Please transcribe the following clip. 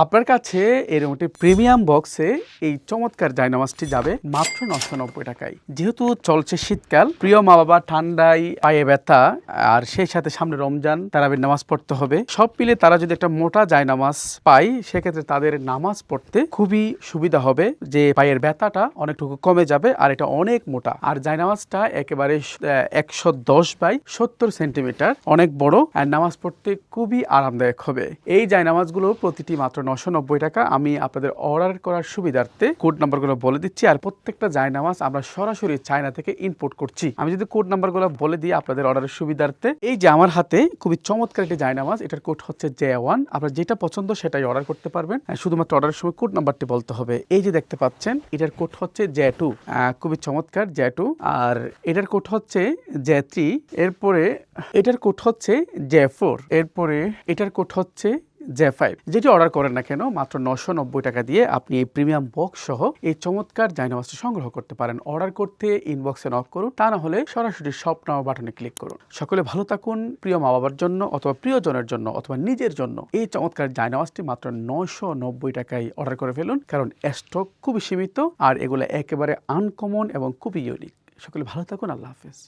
আপনার কাছে এরকম একটি প্রিমিয়াম বক্সে এই চমৎকার জায়নামাজটি যাবে মাত্র 990 টাকায়। যেহেতু চলছে শীতকাল, প্রিয় মা বাবা ঠান্ডায় পায়ে ব্যথা আর সেই সাথে সামনে রমজান, তারাবির নামাজ পড়তে হবে, সব মিলে তারা যদি একটা মোটা জায়নামাজ পায় সেক্ষেত্রে তাদের নামাজ পড়তে খুবই সুবিধা হবে, যে পায়ের ব্যথাটা অনেকটুকু কমে যাবে আর এটা অনেক মোটা। আর জায়নামাজটা একেবারে 110 বাই 70 সেন্টিমিটার, অনেক বড় আর নামাজ পড়তে খুবই আরামদায়ক হবে। এই জায়নামাজগুলো প্রতিটি মাত্র 990 টাকা। আমি আপনাদের অর্ডার করার সুবিধার্থে কোড নাম্বারগুলো বলে দিচ্ছি, আর প্রত্যেকটা জায়নামাজ আমরা সরাসরি চায়না থেকে ইম্পোর্ট করছি। আমি যদি কোড নাম্বারগুলো বলে দিই আপনাদের অর্ডারের সুবিধার্থে, এই যে আমার হাতে খুবই চমৎকার একটি জায়নামাজ, এটার কোড হচ্ছে J1। আপনার যেটা পছন্দ সেটাই অর্ডার করতে পারবেন, শুধুমাত্র অর্ডারের সময় কোড নাম্বারটি বলতে হবে। এই যে দেখতে পাচ্ছেন, এটার কোড হচ্ছে J2, খুবই চমৎকার J2। আর এটার কোড হচ্ছে J3, এরপরে এটার কোড হচ্ছে J4, এরপরে এটার কোড হচ্ছে J5। যেটি অর্ডার করেন না কেন, মাত্র 990 টাকা দিয়ে আপনি এই প্রিমিয়াম বক্স সহ এই চমৎকার জায়নামাজটি সংগ্রহ করতে পারেন। অর্ডার করতে ইনবক্সে নক করুন, তা না হলে সরাসরি শপ নাও বাটনে ক্লিক করুন। সকলে ভালো থাকুন। প্রিয় মা বাবার জন্য অথবা প্রিয়জনের জন্য অথবা নিজের জন্য এই চমৎকার জায়নামাজটি মাত্র 990 টাকায় অর্ডার করে ফেলুন, কারণ স্টক খুবই সীমিত আর এগুলো একেবারে আনকমন এবং খুবই ইউনিক। সকলে ভালো থাকুন। আল্লাহ হাফেজ।